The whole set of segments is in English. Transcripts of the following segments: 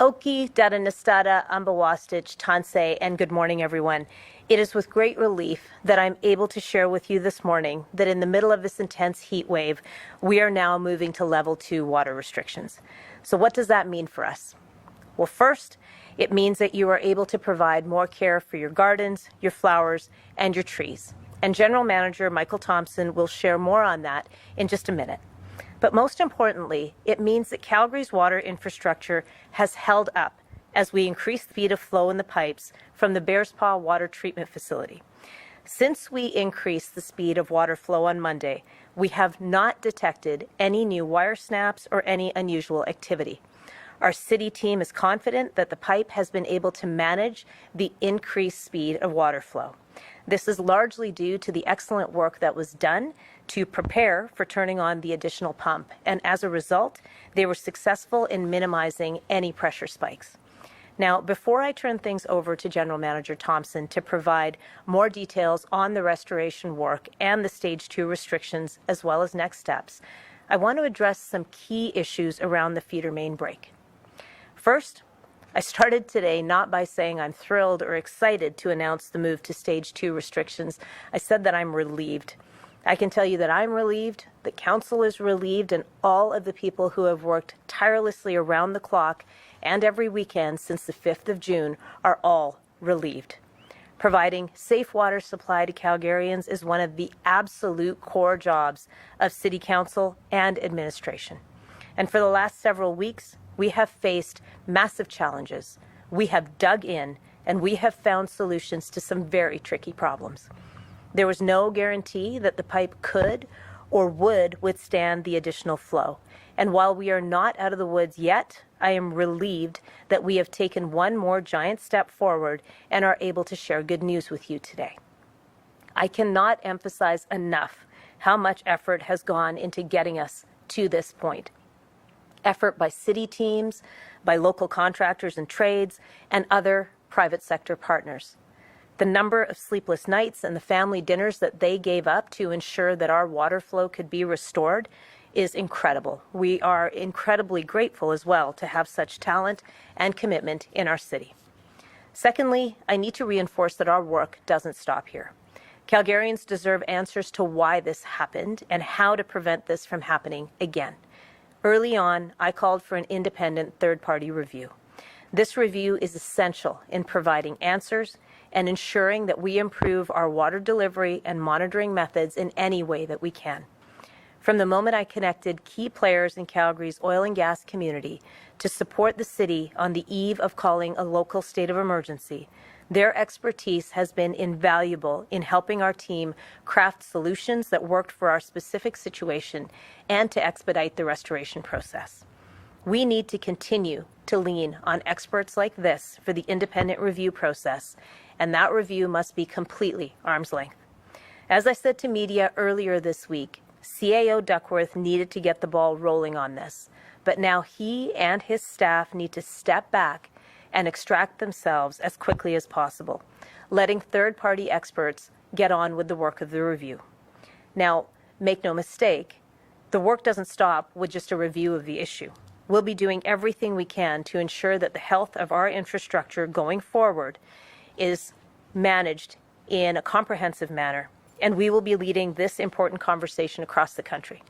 Oki, Dadanastada, Ambawastich, Tansei, and good morning, everyone. It is with great relief that I'm able to share with you this morning that in the middle of this intense heat wave, we are now moving to level 2 water restrictions. So what does that mean for us? Well, first, it means that you are able to provide more care for your gardens, your flowers, and your trees. And General Manager Michael Thompson will share more on that in just a minute. But most importantly, it means that Calgary's water infrastructure has held up as we increase the speed of flow in the pipes from the Bears Paw Water Treatment Facility. Since we increased the speed of water flow on Monday, we have not detected any new wire snaps or any unusual activity. Our city team is confident that the pipe has been able to manage the increased speed of water flow. This is largely due to the excellent work that was done to prepare for turning on the additional pump, and as a result, they were successful in minimizing any pressure spikes. Now, before I turn things over to General Manager Thompson to provide more details on the restoration work and the Stage 2 restrictions as well as next steps, I want to address some key issues around the feeder main break. First, I started today not by saying I'm thrilled or excited to announce the move to Stage 2 restrictions. I said that I'm relieved. I can tell you that I'm relieved, the Council is relieved, and all of the people who have worked tirelessly around the clock and every weekend since the 5th of June are all relieved. Providing safe water supply to Calgarians is one of the absolute core jobs of City Council and administration. And for the last several weeks, we have faced massive challenges. We have dug in, and we have found solutions to some very tricky problems. There was no guarantee that the pipe could or would withstand the additional flow. And while we are not out of the woods yet, I am relieved that we have taken one more giant step forward and are able to share good news with you today. I cannot emphasize enough how much effort has gone into getting us to this point. Effort by city teams, by local contractors and trades, and other private sector partners. The number of sleepless nights and the family dinners that they gave up to ensure that our water flow could be restored is incredible. We are incredibly grateful as well to have such talent and commitment in our city. Secondly, I need to reinforce that our work doesn't stop here. Calgarians deserve answers to why this happened and how to prevent this from happening again. Early on, I called for an independent third-party review. This review is essential in providing answers and ensuring that we improve our water delivery and monitoring methods in any way that we can. From the moment I connected key players in Calgary's oil and gas community to support the city on the eve of calling a local state of emergency, their expertise has been invaluable in helping our team craft solutions that worked for our specific situation and to expedite the restoration process. We need to continue to lean on experts like this for the independent review process, and that review must be completely arm's length. As I said to media earlier this week, CAO Duckworth needed to get the ball rolling on this, but now he and his staff need to step back and extract themselves as quickly as possible, letting third-party experts get on with the work of the review. Now, make no mistake, the work doesn't stop with just a review of the issue. We'll be doing everything we can to ensure that the health of our infrastructure going forward is managed in a comprehensive manner, and we will be leading this important conversation across the country.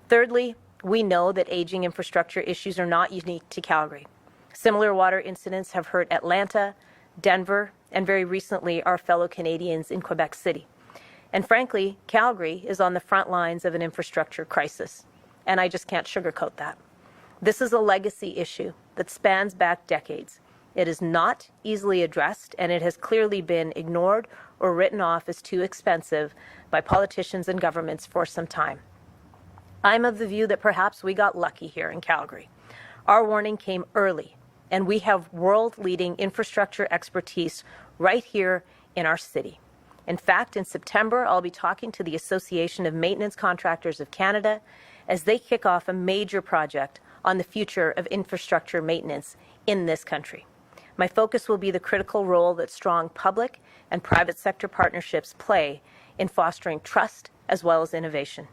Thirdly, we know that aging infrastructure issues are not unique to Calgary. Similar water incidents have hurt Atlanta, Denver, and very recently our fellow Canadians in Quebec City. And frankly, Calgary is on the front lines of an infrastructure crisis, and I just can't sugarcoat that. This is a legacy issue that spans back decades. It is not easily addressed, and it has clearly been ignored or written off as too expensive by politicians and governments for some time. I'm of the view that perhaps we got lucky here in Calgary. Our warning came early, and we have world-leading infrastructure expertise right here in our city. In fact, in September, I'll be talking to the Association of Maintenance Contractors of Canada as they kick off a major project on the future of infrastructure maintenance in this country. My focus will be the critical role that strong public and private sector partnerships play in fostering trust as well as innovation.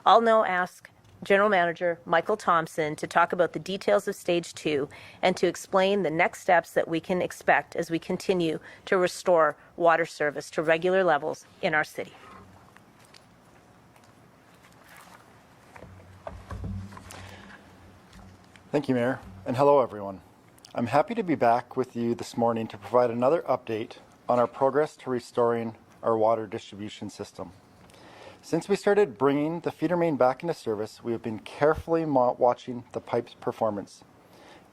I'll now ask General Manager Michael Thompson to talk about the details of Stage 2 and to explain the next steps that we can expect as we continue to restore water service to regular levels in our city. Thank you, Mayor, and hello, everyone. I'm happy to be back with you this morning to provide another update on our progress to restoring our water distribution system. Since we started bringing the feeder main back into service, we have been carefully watching the pipe's performance.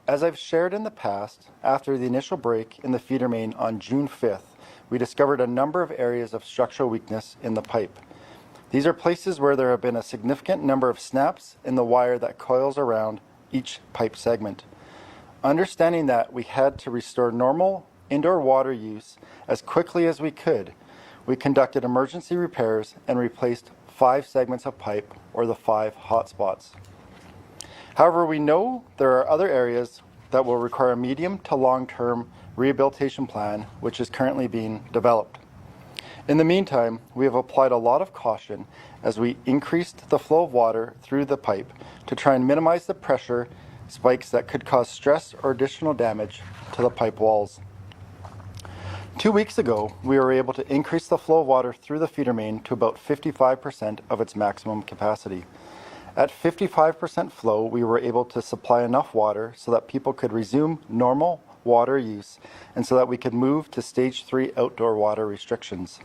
As I've shared in the past, after the initial break in the feeder main on June 5th, we discovered a number of areas of structural weakness in the pipe. These are places where there have been a significant number of snaps in the wire that coils around each pipe segment. Understanding that we had to restore normal indoor water use as quickly as we could, we conducted emergency repairs and replaced 5 segments of pipe, or the 5 hotspots. However, we know there are other areas that will require a medium to long-term rehabilitation plan, which is currently being developed. In the meantime, we have applied a lot of caution as we increased the flow of water through the pipe to try and minimize the pressure spikes that could cause stress or additional damage to the pipe walls. 2 weeks ago, we were able to increase the flow of water through the feeder main to about 55% of its maximum capacity. At 55% flow, we were able to supply enough water so that people could resume normal water use and so that we could move to Stage 3 outdoor water restrictions.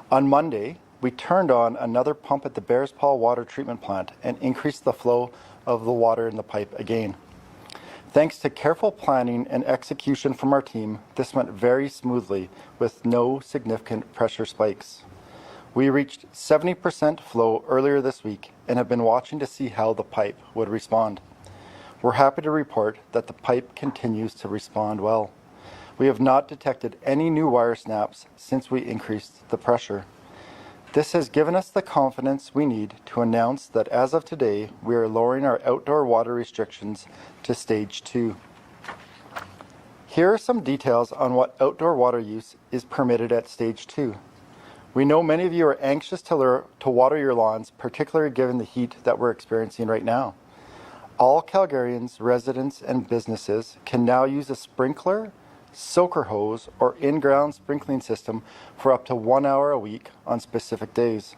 On Monday, we turned on another pump at the Bears Paw Water Treatment Plant and increased the flow of the water in the pipe again. Thanks to careful planning and execution from our team, this went very smoothly with no significant pressure spikes. We reached 70% flow earlier this week and have been watching to see how the pipe would respond. We're happy to report that the pipe continues to respond well. We have not detected any new wire snaps since we increased the pressure. This has given us the confidence we need to announce that as of today, we are lowering our outdoor water restrictions to Stage 2. Here are some details on what outdoor water use is permitted at Stage 2. We know many of you are anxious to water your lawns, particularly given the heat that we're experiencing right now. All Calgarians, residents, and businesses can now use a sprinkler, soaker hose, or in-ground sprinkling system for up to 1 hour a week on specific days.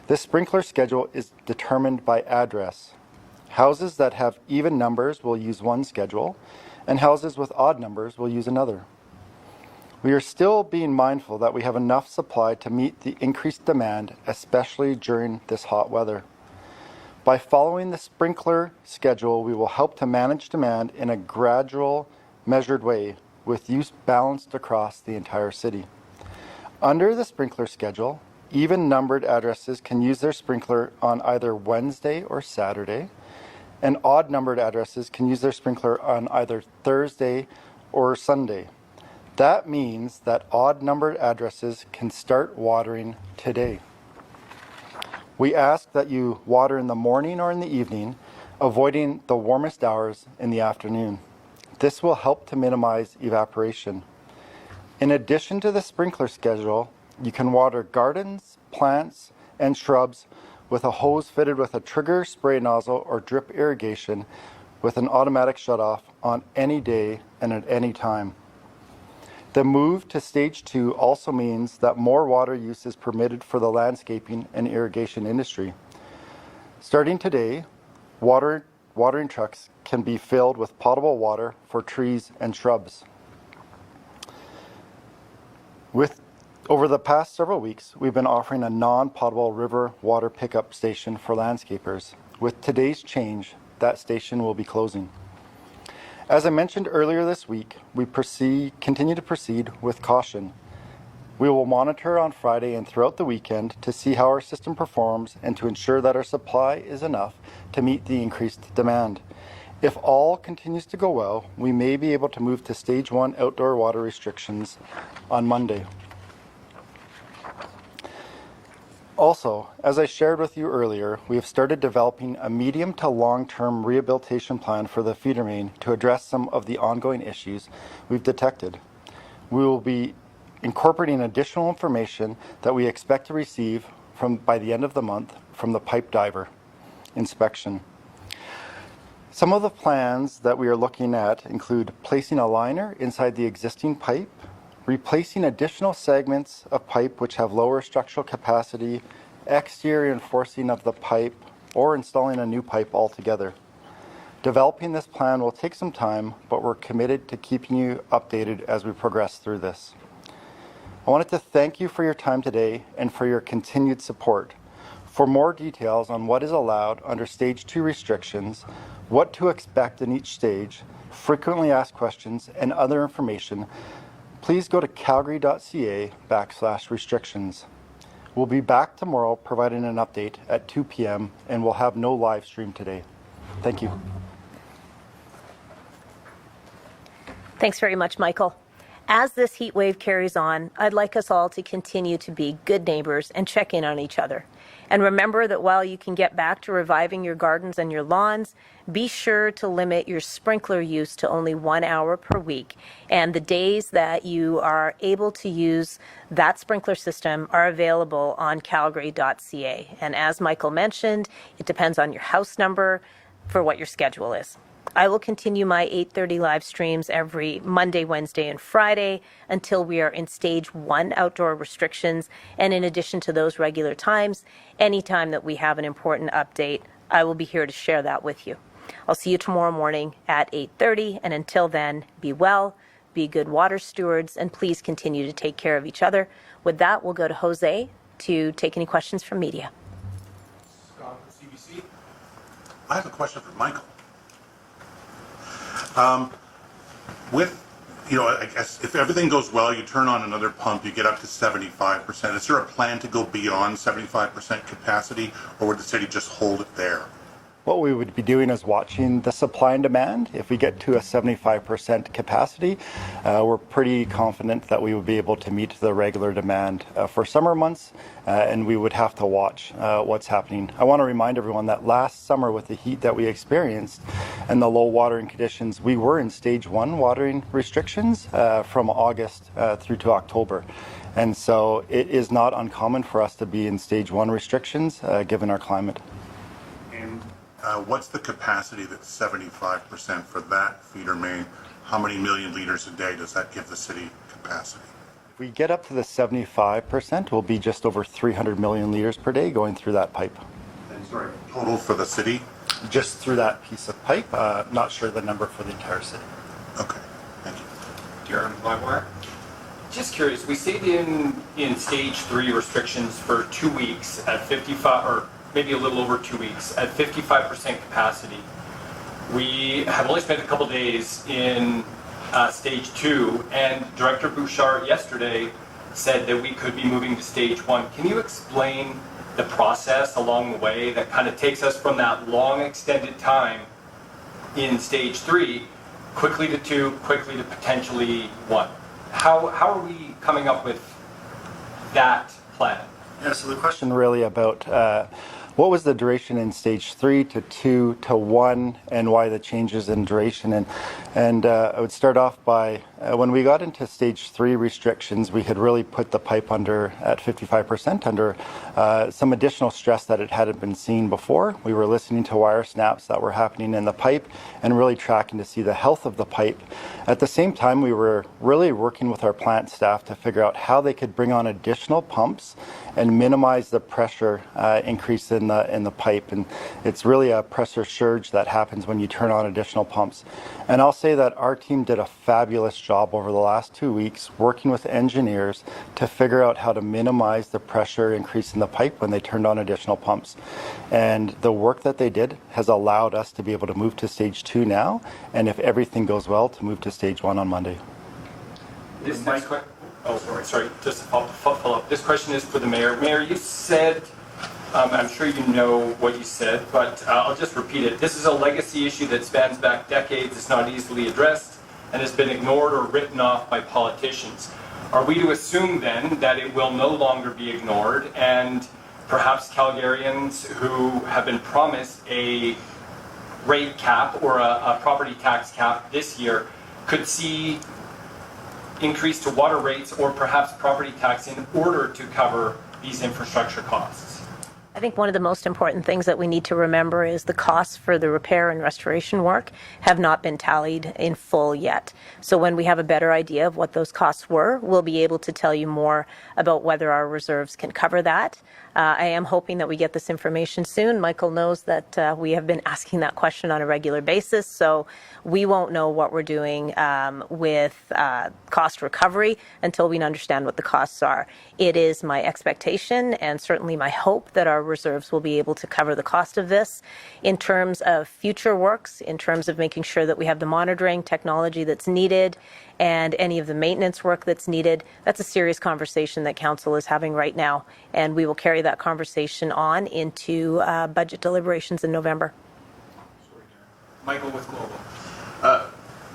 This sprinkler schedule is determined by address. Houses that have even numbers will use one schedule, and houses with odd numbers will use another. We are still being mindful that we have enough supply to meet the increased demand, especially during this hot weather. By following the sprinkler schedule, we will help to manage demand in a gradual, measured way, with use balanced across the entire city. Under the sprinkler schedule, even numbered addresses can use their sprinkler on either Wednesday or Saturday, and odd numbered addresses can use their sprinkler on either Thursday or Sunday. That means that odd numbered addresses can start watering today. We ask that you water in the morning or in the evening, avoiding the warmest hours in the afternoon. This will help to minimize evaporation. In addition to the sprinkler schedule, you can water gardens, plants, and shrubs with a hose fitted with a trigger spray nozzle or drip irrigation with an automatic shutoff on any day and at any time. The move to Stage 2 also means that more water use is permitted for the landscaping and irrigation industry. Starting today, watering trucks can be filled with potable water for trees and shrubs. Over the past several weeks, we've been offering a non-potable river water pickup station for landscapers. With today's change, that station will be closing. As I mentioned earlier this week, we continue to proceed with caution. We will monitor on Friday and throughout the weekend to see how our system performs and to ensure that our supply is enough to meet the increased demand. If all continues to go well, we may be able to move to Stage 1 outdoor water restrictions on Monday. Also, as I shared with you earlier, we have started developing a medium to long-term rehabilitation plan for the feeder main to address some of the ongoing issues we've detected. We will be incorporating additional information that we expect to receive by the end of the month from the pipe diver. inspection. Some of the plans that we are looking at include placing a liner inside the existing pipe, replacing additional segments of pipe which have lower structural capacity, exterior reinforcing of the pipe, or installing a new pipe altogether. Developing this plan will take some time, but we're committed to keeping you updated as we progress through this. I wanted to thank you for your time today and for your continued support. For more details on what is allowed under Stage 2 restrictions, what to expect in each stage, frequently asked questions, and other information, please go to calgary.ca/restrictions. We'll be back tomorrow providing an update at 2 p.m. and we'll have no live stream today. Thank you. Thanks very much, Michael. As this heat wave carries on, I'd like us all to continue to be good neighbors and check in on each other. And remember that while you can get back to reviving your gardens and your lawns, be sure to limit your sprinkler use to only 1 hour per week. And the days that you are able to use that sprinkler system are available on calgary.ca. And as Michael mentioned, it depends on your house number for what your schedule is. I will continue my 8:30 live streams every Monday, Wednesday, and Friday until we are in Stage 1 outdoor restrictions. And in addition to those regular times, anytime that we have an important update, I will be here to share that with you. I'll see you tomorrow morning at 8:30. And until then, be well, be good water stewards, and please continue to take care of each other. With that, we'll go to Jose to take any questions from media. Scott, CBC. I have a question for Michael. I guess if everything goes well, you turn on another pump, you get up to 75%. Is there a plan to go beyond 75% capacity, or would the city just hold it there? What we would be doing is watching the supply and demand. If we get to a 75% capacity, we're pretty confident that we would be able to meet the regular demand for summer months, and we would have to watch what's happening. I want to remind everyone that last summer with the heat that we experienced and the low watering conditions, we were in Stage 1 watering restrictions from August through to October. And so it is not uncommon for us to be in Stage 1 restrictions given our climate. What's the capacity that's 75% for that feeder main? How many million liters a day does that give the city capacity? If we get up to the 75%, we'll be just over 300 million liters per day going through that pipe. And sorry, total for the city? Just through that piece of pipe. Not sure the number for the entire city. Okay, thank you. Darren Livewire. Just curious, we stayed in Stage 3 restrictions for 2 weeks at 55, or maybe a little over 2 weeks, at 55% capacity. We have only spent a couple days in Stage 2, and Director Bouchard yesterday said that we could be moving to Stage 1. Can you explain the process along the way that kind of takes us from that long extended time in Stage 3 quickly to 2, quickly to potentially 1? How are we coming up with that plan? Yeah, so the question really about what was the duration in Stage 3 to 2 to 1 and why the changes in duration. And I would start off by when we got into Stage 3 restrictions, we had really put the pipe under at 55% under some additional stress that it hadn't been seen before. We were listening to wire snaps that were happening in the pipe and really tracking to see the health of the pipe. At the same time, we were really working with our plant staff to figure out how they could bring on additional pumps and minimize the pressure increase in the pipe. And it's really a pressure surge that happens when you turn on additional pumps. And I'll say that our team did a fabulous job over the last 2 weeks working with engineers to figure out how to minimize the pressure increase in the pipe when they turned on additional pumps. And the work that they did has allowed us to be able to move to Stage 2 now, and if everything goes well, to move to Stage 1 on Monday. Just to follow up. This question is for the mayor. Mayor, you said, I'm sure you know what you said, but I'll just repeat it. This is a legacy issue that spans back decades. It's not easily addressed and has been ignored or written off by politicians. Are we to assume then that it will no longer be ignored, and perhaps Calgarians who have been promised a rate cap or a property tax cap this year could see increase to water rates or perhaps property tax in order to cover these infrastructure costs? I think one of the most important things that we need to remember is the costs for the repair and restoration work have not been tallied in full yet. So when we have a better idea of what those costs were, we'll be able to tell you more about whether our reserves can cover that. I am hoping that we get this information soon. Michael knows that we have been asking that question on a regular basis, so we won't know what we're doing with cost recovery until we understand what the costs are. It is my expectation and certainly my hope that our reserves will be able to cover the cost of this. In terms of future works, in terms of making sure that we have the monitoring technology that's needed and any of the maintenance work that's needed, that's a serious conversation that Council is having right now, and we will carry that conversation on into budget deliberations in November. Michael with Global.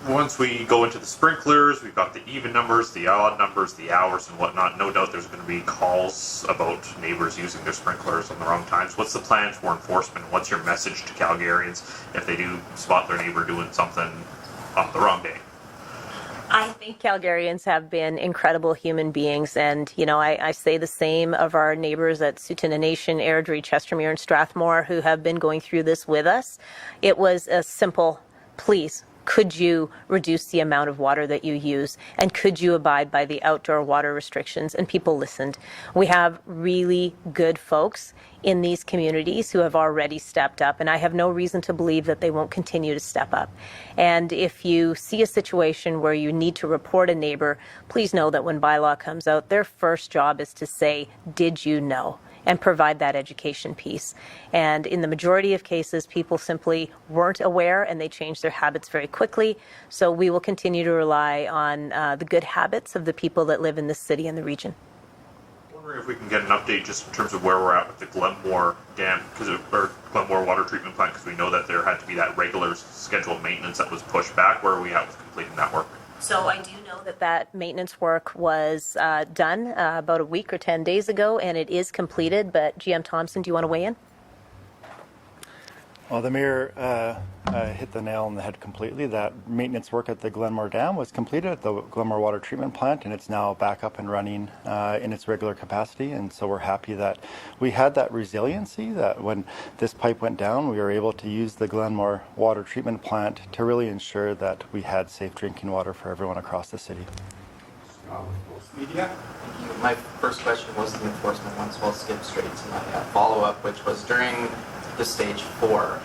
Once we go into the sprinklers, we've got the even numbers, the odd numbers, the hours and whatnot. No doubt there's going to be calls about neighbors using their sprinklers on the wrong times. What's the plan for enforcement? What's your message to Calgarians if they do spot their neighbor doing something on the wrong day? I think Calgarians have been incredible human beings, and I say the same of our neighbors at Sutton Nation, Airdrie, Chestermere, and Strathmore who have been going through this with us. It was a simple, please, could you reduce the amount of water that you use, and could you abide by the outdoor water restrictions? And people listened. We have really good folks in these communities who have already stepped up, and I have no reason to believe that they won't continue to step up. And if you see a situation where you need to report a neighbor, please know that when bylaw comes out, their first job is to say, did you know? And provide that education piece. And in the majority of cases, people simply weren't aware and they changed their habits very quickly. So we will continue to rely on the good habits of the people that live in this city and the region. I'm wondering if we can get an update just in terms of where we're at with the Glenmore Dam, or Glenmore Water Treatment Plant, because we know that there had to be that regular scheduled maintenance that was pushed back. Where are we at with completing that work? So I do know that maintenance work was done about a week or 10 days ago, and it is completed. But GM Thompson, do you want to weigh in? Well, the Mayor hit the nail on the head completely. That maintenance work at the Glenmore Dam was completed at the Glenmore Water Treatment Plant, and it's now back up and running in its regular capacity. And so we're happy that we had that resiliency, that when this pipe went down, we were able to use the Glenmore Water Treatment Plant to really ensure that we had safe drinking water for everyone across the city. Media. Thank you. My first question was the enforcement one, so I'll skip straight to my follow-up, which was during the stage 4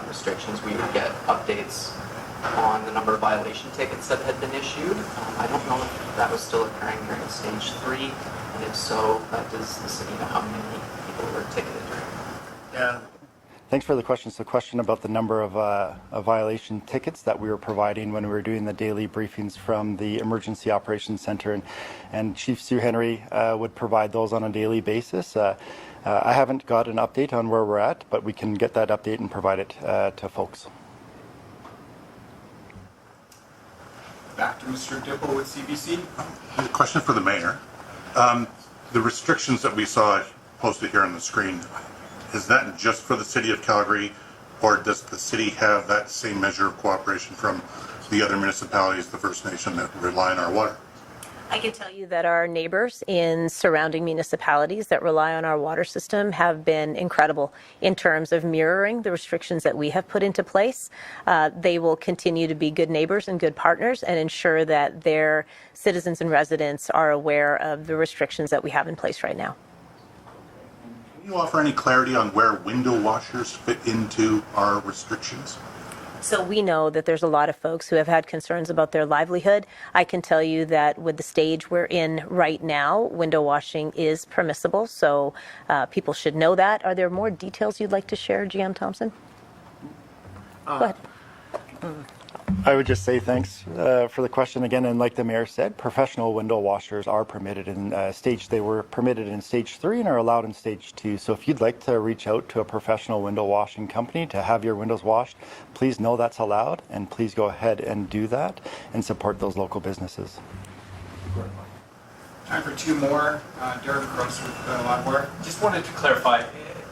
restrictions, we would get updates on the number of violation tickets that had been issued. I don't know if that was still occurring during stage 3, and if so, does the city know how many people were ticketed during? Yeah. Thanks for the question. So, question about the number of violation tickets that we were providing when we were doing the daily briefings from the Emergency Operations Center, and Chief Sue Henry would provide those on a daily basis. I haven't got an update on where we're at, but we can get that update and provide it to folks. Back to Mr. Dipple with CBC. A question for the mayor. The restrictions that we saw posted here on the screen, is that just for the city of Calgary, or does the city have that same measure of cooperation from the other municipalities, the First Nation, that rely on our water? I can tell you that our neighbors in surrounding municipalities that rely on our water system have been incredible in terms of mirroring the restrictions that we have put into place. They will continue to be good neighbors and good partners and ensure that their citizens and residents are aware of the restrictions that we have in place right now. Can you offer any clarity on where window washers fit into our restrictions? So we know that there's a lot of folks who have had concerns about their livelihood. I can tell you that with the stage we're in right now, window washing is permissible, so people should know that. Are there more details you'd like to share, GM Thompson? Go ahead. I would just say thanks for the question again. And like the mayor said, professional window washers are permitted in they were permitted in stage 3 and are allowed in stage 2. So if you'd like to reach out to a professional window washing company to have your windows washed, please know that's allowed, and please go ahead and do that and support those local businesses. Time for 2 more. Derek Gross with Lodware. Just wanted to clarify,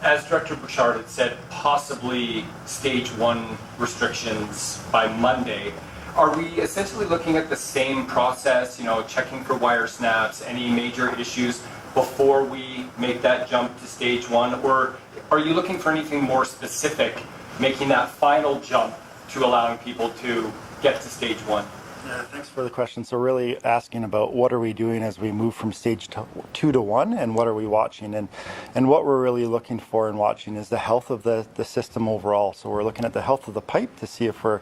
as Director Bouchard had said, possibly stage 1 restrictions by Monday. Are we essentially looking at the same process, checking for wire snaps, any major issues before we make that jump to stage 1? Or are you looking for anything more specific, making that final jump to allowing people to get to stage 1? Yeah, thanks for the question. So really asking about what are we doing as we move from stage 2 to 1, and what are we watching? And what we're really looking for and watching is the health of the system overall. So we're looking at the health of the pipe to see if we're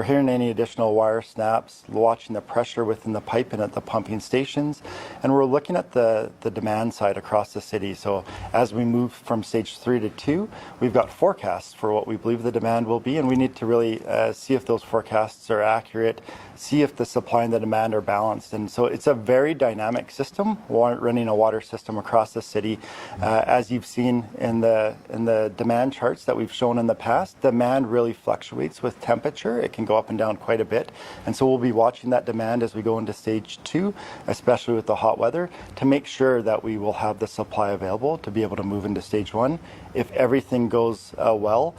hearing any additional wire snaps, watching the pressure within the pipe and at the pumping stations. And we're looking at the demand side across the city. So as we move from stage 3 to 2, we've got forecasts for what we believe the demand will be, and we need to really see if those forecasts are accurate, see if the supply and the demand are balanced. And so it's a very dynamic system, running a water system across the city. As you've seen in the demand charts that we've shown in the past, demand really fluctuates with temperature. It can go up and down quite a bit. And so we'll be watching that demand as we go into stage 2, especially with the hot weather, to make sure that we will have the supply available to be able to move into stage 1. If everything goes well,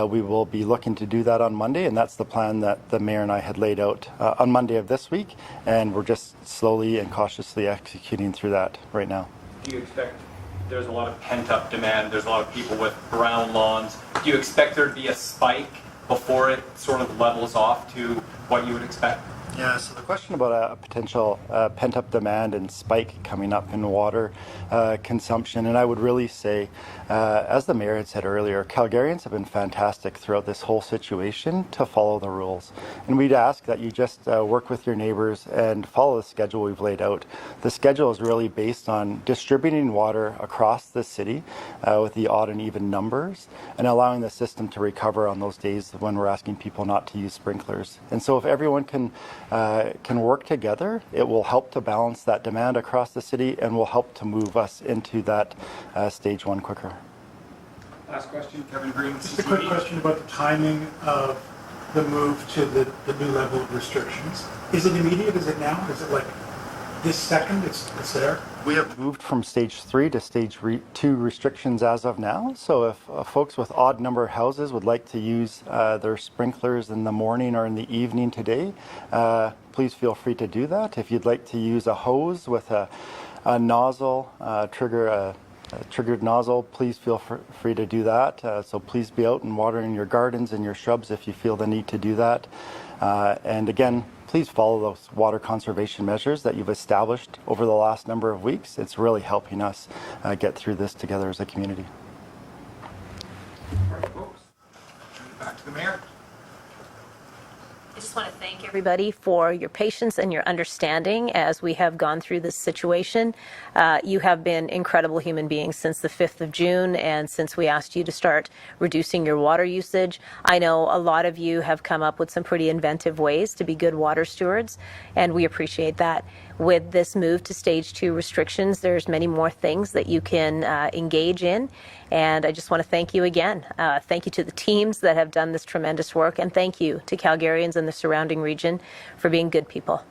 we will be looking to do that on Monday, and that's the plan that the mayor and I had laid out on Monday of this week, and we're just slowly and cautiously executing through that right now. Do you expect, there's a lot of pent-up demand, there's a lot of people with brown lawns, do you expect there to be a spike before it sort of levels off to what you would expect? Yeah, so the question about a potential pent-up demand and spike coming up in water consumption, and I would really say, as the mayor had said earlier, Calgarians have been fantastic throughout this whole situation to follow the rules. And we'd ask that you just work with your neighbors and follow the schedule we've laid out. The schedule is really based on distributing water across the city with the odd and even numbers, and allowing the system to recover on those days when we're asking people not to use sprinklers. And so if everyone can work together, it will help to balance that demand across the city and will help to move us into that stage 1 quicker. Last question, Kevin Green. Just a quick question about the timing of the move to the new level of restrictions. Is it immediate? Is it now? Is it like this second? It's there? We have moved from stage 3 to stage 2 restrictions as of now. So if folks with odd number houses would like to use their sprinklers in the morning or in the evening today, please feel free to do that. If you'd like to use a hose with a nozzle, triggered nozzle, please feel free to do that. So please be out and watering your gardens and your shrubs if you feel the need to do that. And again, please follow those water conservation measures that you've established over the last number of weeks. It's really helping us get through this together as a community. All right, folks. Back to the mayor. I just want to thank everybody for your patience and your understanding as we have gone through this situation. You have been incredible human beings since the 5th of June and since we asked you to start reducing your water usage. I know a lot of you have come up with some pretty inventive ways to be good water stewards, and we appreciate that. With this move to stage 2 restrictions, there's many more things that you can engage in. And I just want to thank you again. Thank you to the teams that have done this tremendous work. And thank you to Calgarians and the surrounding region for being good people.